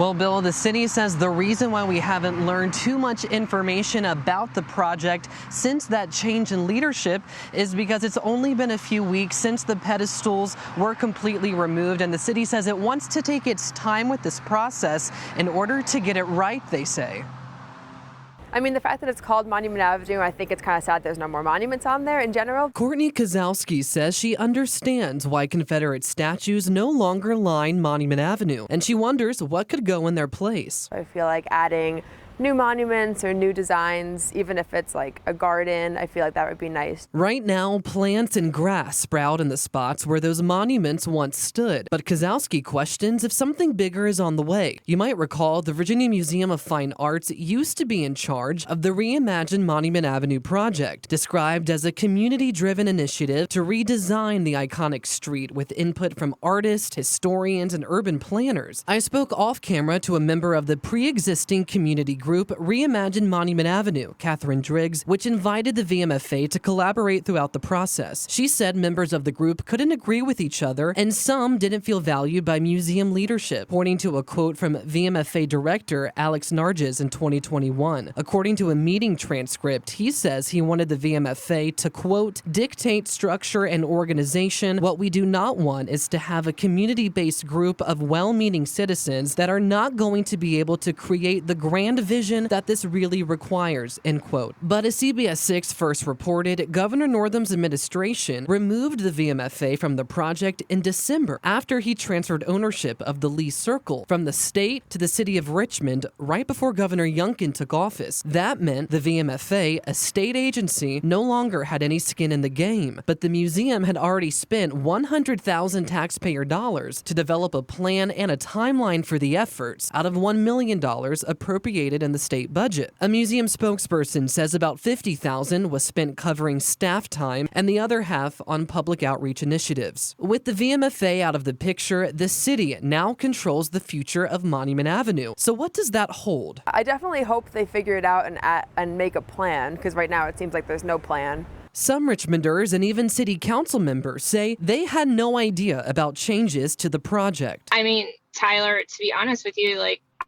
Well, Bill, the city says the reason why we haven't learned too much information about the project since that change in leadership is because it's only been a few weeks since the pedestals were completely removed, and the city says it wants to take its time with this process in order to get it right, they say. I mean, the fact that it's called Monument Avenue, I think it's kind of sad there's no more monuments on there in general. Courtney Kozowski says she understands why Confederate statues no longer line Monument Avenue, and she wonders what could go in their place. I feel like adding new monuments or new designs, even if it's like a garden, I feel like that would be nice. Right now, plants and grass sprout in the spots where those monuments once stood, but Kozowski questions if something bigger is on the way. You might recall the Virginia Museum of Fine Arts used to be in charge of the Reimagine Monument Avenue Project, described as a community-driven initiative to redesign the iconic street with input from artists, historians, and urban planners. I spoke off-camera to a member of the pre-existing community group Reimagine Monument Avenue, Catherine Driggs, which invited the VMFA to collaborate throughout the process. She said members of the group couldn't agree with each other, and some didn't feel valued by museum leadership, pointing to a quote from VMFA director Alex Nargis in 2021. According to a meeting transcript, he says he wanted the VMFA to, quote, dictate structure and organization. What we do not want is to have a community-based group of well-meaning citizens that are not going to be able to create the grand vision that this really requires, end quote. But as CBS 6 first reported, Governor Northam's administration removed the VMFA from the project in December after he transferred ownership of the Lee Circle from the state to the city of Richmond right before Governor Youngkin took office. That meant the VMFA, a state agency, no longer had any skin in the game. But the museum had already spent $100,000 taxpayer dollars to develop a plan and a timeline for the efforts out of $1 million appropriated in the state budget. A museum spokesperson says about $50,000 was spent covering staff time and the other half on public outreach initiatives. With the VMFA out of the picture, the city now controls the future of Monument Avenue. So what does that hold? I definitely hope they figure it out and make a plan, because right now it seems like there's no plan. Some Richmonders and even city council members say they had no idea about changes to the project. I mean, Tyler, to be honest with you,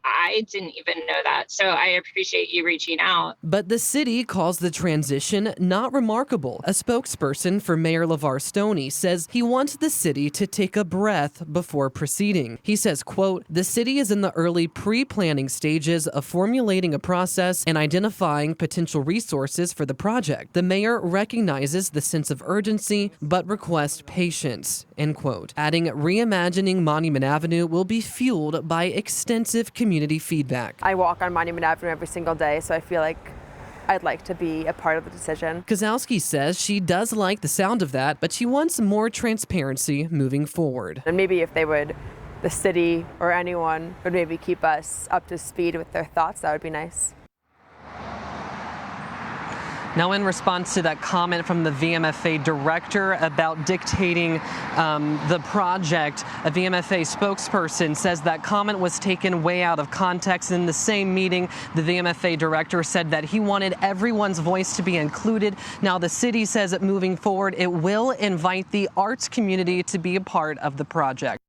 I didn't even know that, so I appreciate you reaching out. But the city calls the transition not remarkable. A spokesperson for Mayor LeVar Stoney says he wants the city to take a breath before proceeding. He says, quote, the city is in the early pre-planning stages of formulating a process and identifying potential resources for the project. The mayor recognizes the sense of urgency, but requests patience, end quote. Adding, reimagining Monument Avenue will be fueled by extensive community feedback. I walk on Monument Avenue every single day, so I feel like I'd like to be a part of the decision. Kozowski says she does like the sound of that, but she wants more transparency moving forward. And maybe if the city or anyone would maybe keep us up to speed with their thoughts, that would be nice. Now, in response to that comment from the VMFA director about dictating the project, a VMFA spokesperson says that comment was taken way out of context. In the same meeting, the VMFA director said that he wanted everyone's voice to be included. Now, the city says that moving forward, it will invite the arts community to be a part of the project.